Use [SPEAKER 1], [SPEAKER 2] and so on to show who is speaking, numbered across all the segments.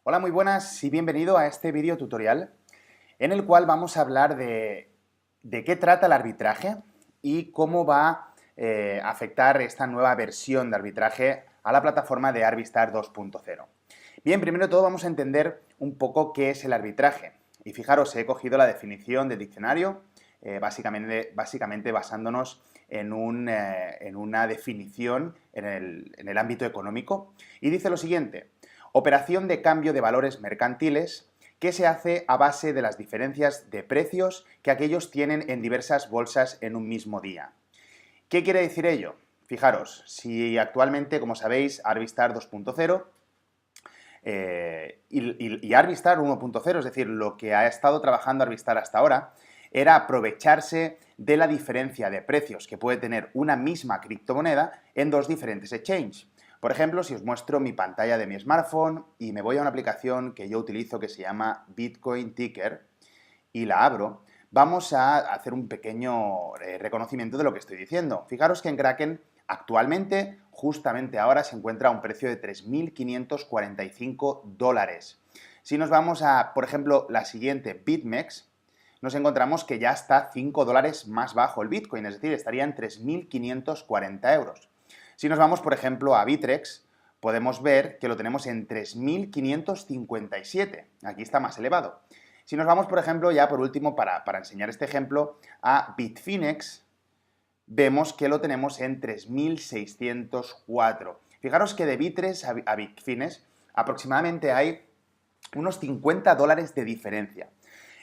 [SPEAKER 1] Hola, muy buenas y bienvenido a este vídeo tutorial en el cual vamos a hablar de qué trata el arbitraje y cómo va a afectar esta nueva versión de arbitraje a la plataforma de Arbistar 2.0. Bien, primero de todo vamos a entender un poco qué es el arbitraje. Y fijaros, he cogido la definición del diccionario, básicamente basándonos en una definición en el ámbito económico, y dice lo siguiente: operación de cambio de valores mercantiles que se hace a base de las diferencias de precios que aquellos tienen en diversas bolsas en un mismo día. ¿Qué quiere decir ello? Fijaros, si actualmente, como sabéis, Arbistar 2.0 y Arbistar 1.0, es decir, lo que ha estado trabajando Arbistar hasta ahora, era aprovecharse de la diferencia de precios que puede tener una misma criptomoneda en dos diferentes exchanges. Por ejemplo, si os muestro mi pantalla de mi smartphone y me voy a una aplicación que yo utilizo que se llama Bitcoin Ticker y la abro, vamos a hacer un pequeño reconocimiento de lo que estoy diciendo. Fijaros que en Kraken actualmente, justamente ahora, se encuentra a un precio de $3.545. Si nos vamos a, por ejemplo, la siguiente, BitMEX, nos encontramos que ya está $5 más bajo el Bitcoin, es decir, estaría en 3.540 euros. Si nos vamos, por ejemplo, a Bitrex, podemos ver que lo tenemos en 3.557. Aquí está más elevado. Si nos vamos, por ejemplo, ya por último, para enseñar este ejemplo, a Bitfinex, vemos que lo tenemos en 3.604. Fijaros que de Bitrex a Bitfinex aproximadamente hay unos $50 de diferencia.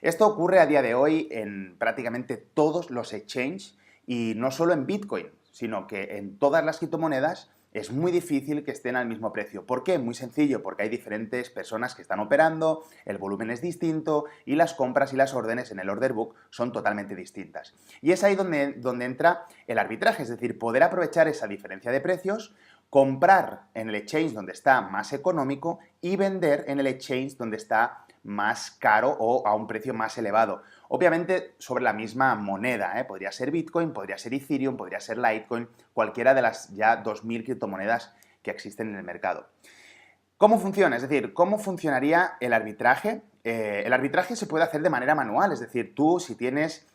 [SPEAKER 1] Esto ocurre a día de hoy en prácticamente todos los exchanges y no solo en Bitcoin, sino que en todas las criptomonedas es muy difícil que estén al mismo precio. ¿Por qué? Muy sencillo, porque hay diferentes personas que están operando, el volumen es distinto y las compras y las órdenes en el order book son totalmente distintas. Y es ahí donde entra el arbitraje, es decir, poder aprovechar esa diferencia de precios, comprar en el exchange donde está más económico y vender en el exchange donde está más caro o a un precio más elevado. Obviamente sobre la misma moneda, podría ser Bitcoin, podría ser Ethereum, podría ser Litecoin, cualquiera de las ya 2.000 criptomonedas que existen en el mercado. ¿Cómo funciona? Es decir, ¿cómo funcionaría el arbitraje? El arbitraje se puede hacer de manera manual, es decir, tú si tienes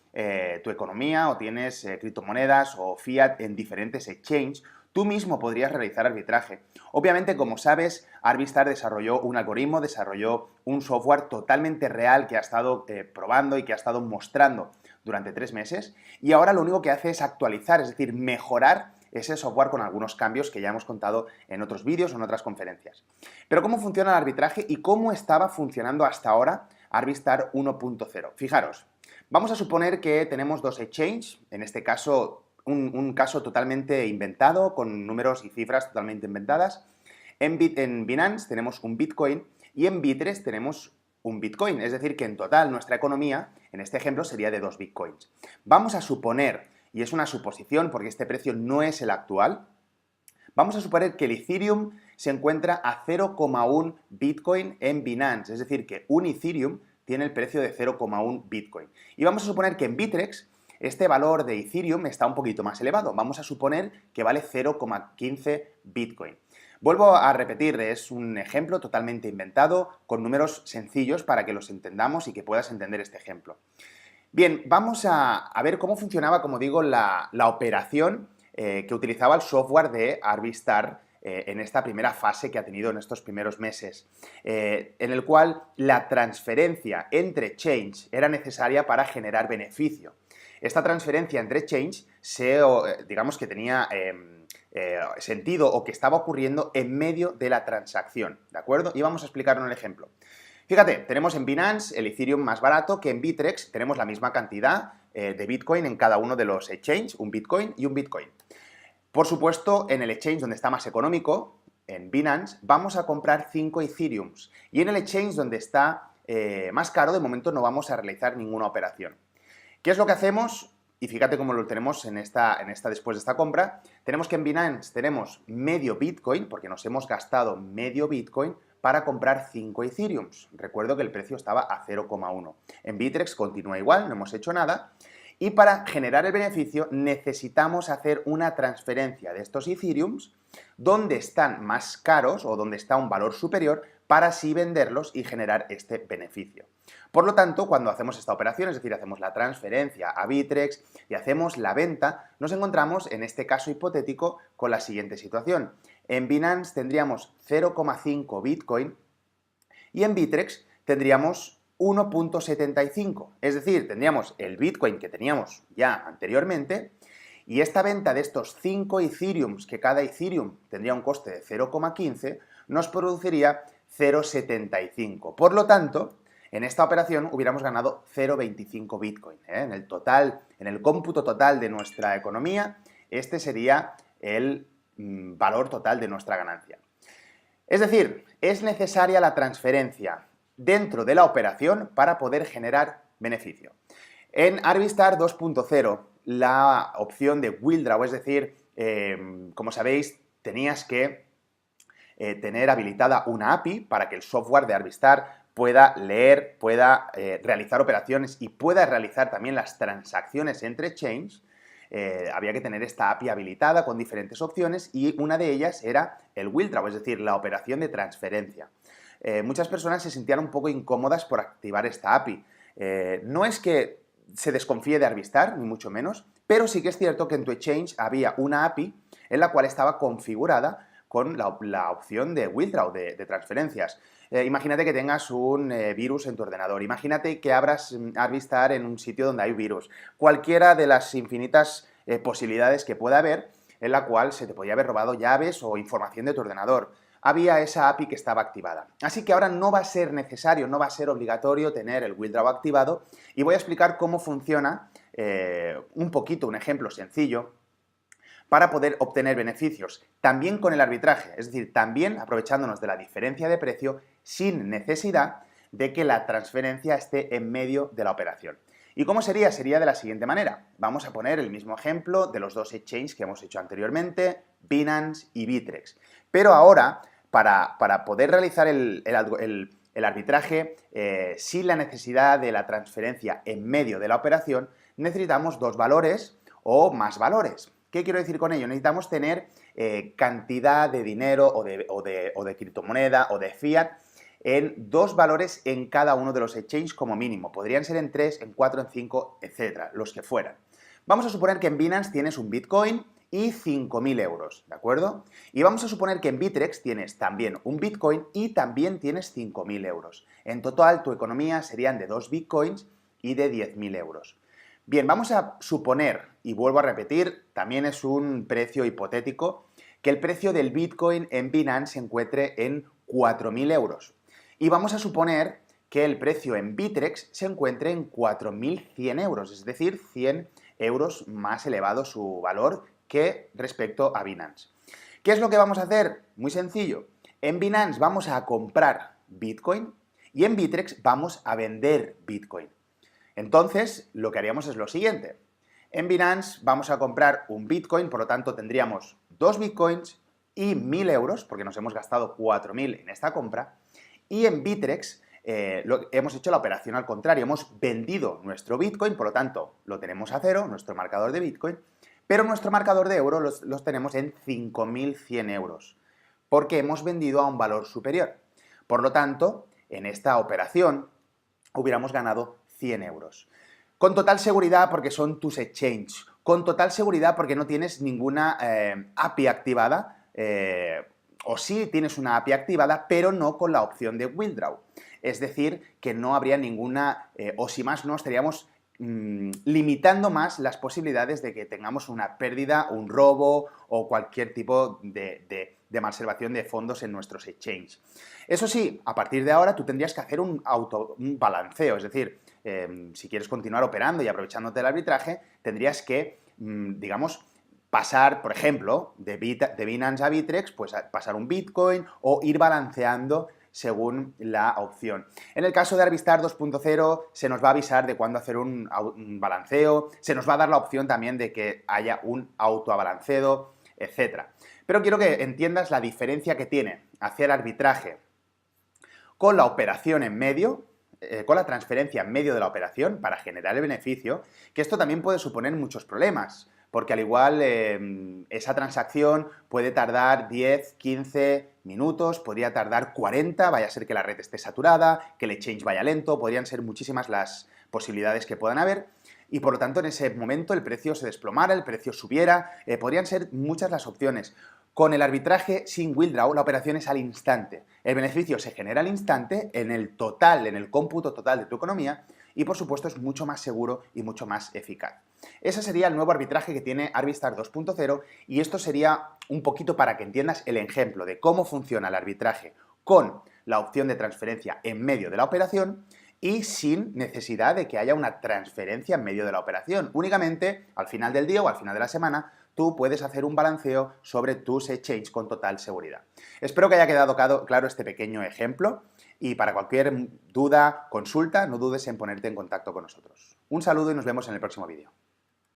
[SPEAKER 1] tu economía o tienes criptomonedas o fiat en diferentes exchanges, tú mismo podrías realizar arbitraje. Obviamente, como sabes, Arbistar desarrolló un algoritmo, desarrolló un software totalmente real que ha estado probando y que ha estado mostrando durante 3 meses, y ahora lo único que hace es actualizar, es decir, mejorar ese software con algunos cambios que ya hemos contado en otros vídeos o en otras conferencias. Pero ¿cómo funciona el arbitraje y cómo estaba funcionando hasta ahora Arbistar 1.0? Fijaros, vamos a suponer que tenemos dos exchanges, en este caso un caso totalmente inventado, con números y cifras totalmente inventadas. En Binance tenemos un Bitcoin y en Bittrex tenemos un Bitcoin, es decir, que en total nuestra economía, en este ejemplo, sería de 2 Bitcoins. Vamos a suponer, y es una suposición porque este precio no es el actual, vamos a suponer que el Ethereum se encuentra a 0,1 Bitcoin en Binance, es decir, que un Ethereum tiene el precio de 0,1 Bitcoin. Y vamos a suponer que en Bittrex este valor de Ethereum está un poquito más elevado. Vamos a suponer que vale 0,15 Bitcoin. Vuelvo a repetir, es un ejemplo totalmente inventado, con números sencillos para que los entendamos y que puedas entender este ejemplo. Bien, vamos a ver cómo funcionaba, como digo, la operación que utilizaba el software de Arbistar en esta primera fase que ha tenido en estos primeros meses, en el cual la transferencia entre exchange era necesaria para generar beneficio. Esta transferencia entre exchange digamos que tenía sentido o que estaba ocurriendo en medio de la transacción, ¿de acuerdo? Y vamos a explicarlo en el ejemplo. Fíjate, tenemos en Binance el Ethereum más barato que en Bittrex, tenemos la misma cantidad de Bitcoin en cada uno de los exchanges, un Bitcoin y un Bitcoin. Por supuesto, en el exchange donde está más económico, en Binance, vamos a comprar 5 Ethereums. Y en el exchange donde está más caro, de momento no vamos a realizar ninguna operación. ¿Qué es lo que hacemos? Y fíjate cómo lo tenemos después de esta compra. Tenemos que en Binance tenemos medio Bitcoin, porque nos hemos gastado medio Bitcoin para comprar 5 Ethereums. Recuerdo que el precio estaba a 0,1. En Bittrex continúa igual, no hemos hecho nada. Y para generar el beneficio necesitamos hacer una transferencia de estos Ethereums dónde están más caros o dónde está un valor superior para así venderlos y generar este beneficio. Por lo tanto, cuando hacemos esta operación, es decir, hacemos la transferencia a Bittrex y hacemos la venta, nos encontramos en este caso hipotético con la siguiente situación. En Binance tendríamos 0,5 Bitcoin y en Bittrex tendríamos 1,75. Es decir, tendríamos el Bitcoin que teníamos ya anteriormente y esta venta de estos 5 Ethereums, que cada Ethereum tendría un coste de 0,15, nos produciría 0,75. Por lo tanto, en esta operación hubiéramos ganado 0,25 Bitcoin. En el total, en el cómputo total de nuestra economía, este sería el valor total de nuestra ganancia. Es decir, es necesaria la transferencia dentro de la operación para poder generar beneficio. En Arbistar 2.0, la opción de Withdraw, es decir, como sabéis, tenías que tener habilitada una API para que el software de Arbistar pueda leer, pueda realizar operaciones y pueda realizar también las transacciones entre exchange. Había que tener esta API habilitada con diferentes opciones y una de ellas era el Withdraw, es decir, la operación de transferencia. Muchas personas se sentían un poco incómodas por activar esta API. No es que se desconfíe de Arbistar, ni mucho menos, pero sí que es cierto que en tu exchange había una API en la cual estaba configurada con la opción de Withdraw, de transferencias. Imagínate que tengas un virus en tu ordenador, imagínate que abras Arbistar en un sitio donde hay virus, cualquiera de las infinitas posibilidades que pueda haber en la cual se te podía haber robado llaves o información de tu ordenador. Había esa API que estaba activada. Así que ahora no va a ser necesario, no va a ser obligatorio tener el Withdraw activado y voy a explicar cómo funciona un poquito, un ejemplo sencillo para poder obtener beneficios, también con el arbitraje, es decir, también aprovechándonos de la diferencia de precio sin necesidad de que la transferencia esté en medio de la operación. ¿Y cómo sería? Sería de la siguiente manera. Vamos a poner el mismo ejemplo de los dos exchanges que hemos hecho anteriormente, Binance y Bittrex. Pero ahora, para poder realizar el arbitraje sin la necesidad de la transferencia en medio de la operación, necesitamos dos valores o más valores. ¿Qué quiero decir con ello? Necesitamos tener cantidad de dinero o de criptomoneda o de fiat en dos valores en cada uno de los exchanges como mínimo. Podrían ser en 3, en 4, en 5, etcétera, los que fueran. Vamos a suponer que en Binance tienes un Bitcoin y 5.000 euros, ¿de acuerdo? Y vamos a suponer que en Bittrex tienes también un Bitcoin y también tienes 5.000 euros. En total, tu economía serían de 2 Bitcoins y de 10.000 euros. Bien, vamos a suponer, y vuelvo a repetir, también es un precio hipotético, que el precio del Bitcoin en Binance se encuentre en 4.000 euros. Y vamos a suponer que el precio en Bittrex se encuentre en 4.100 euros, es decir, 100 euros más elevado su valor que respecto a Binance. ¿Qué es lo que vamos a hacer? Muy sencillo. En Binance vamos a comprar Bitcoin y en Bittrex vamos a vender Bitcoin. Entonces, lo que haríamos es lo siguiente. En Binance vamos a comprar un Bitcoin, por lo tanto tendríamos 2 Bitcoins y 1.000 euros, porque nos hemos gastado 4.000 en esta compra. Y en Bittrex hemos hecho la operación al contrario, hemos vendido nuestro Bitcoin, por lo tanto lo tenemos a cero, nuestro marcador de Bitcoin, pero nuestro marcador de euro los tenemos en 5.100 euros, porque hemos vendido a un valor superior. Por lo tanto, en esta operación hubiéramos ganado 100 euros. Con total seguridad porque son tus exchanges, con total seguridad porque no tienes ninguna API activada, o sí tienes una API activada, pero no con la opción de Withdraw. Es decir, que no habría ninguna, o si más no, estaríamos limitando más las posibilidades de que tengamos una pérdida, un robo o cualquier tipo de malversación de fondos en nuestros exchanges. Eso sí, a partir de ahora tú tendrías que hacer un balanceo, es decir, si quieres continuar operando y aprovechándote del arbitraje, tendrías que, digamos, pasar, por ejemplo, de Binance a Bittrex, pues a pasar un Bitcoin o ir balanceando según la opción. En el caso de Arbistar 2.0 se nos va a avisar de cuándo hacer un balanceo, se nos va a dar la opción también de que haya un autobalanceo, etc. Pero quiero que entiendas la diferencia que tiene hacer arbitraje con la operación en medio, con la transferencia en medio de la operación para generar el beneficio, que esto también puede suponer muchos problemas. porque al igual esa transacción puede tardar 10, 15 minutos, podría tardar 40, vaya a ser que la red esté saturada, que el exchange vaya lento, podrían ser muchísimas las posibilidades que puedan haber, y por lo tanto en ese momento el precio se desplomara, el precio subiera, podrían ser muchas las opciones. Con el arbitraje sin withdraw, la operación es al instante. El beneficio se genera al instante en el total, en el cómputo total de tu economía, y por supuesto es mucho más seguro y mucho más eficaz. Ese sería el nuevo arbitraje que tiene Arvistar 2.0, y esto sería un poquito para que entiendas el ejemplo de cómo funciona el arbitraje con la opción de transferencia en medio de la operación y sin necesidad de que haya una transferencia en medio de la operación. Únicamente al final del día o al final de la semana tú puedes hacer un balanceo sobre tus exchanges con total seguridad. Espero que haya quedado claro este pequeño ejemplo, y para cualquier duda, consulta, no dudes en ponerte en contacto con nosotros. Un saludo y nos vemos en el próximo vídeo.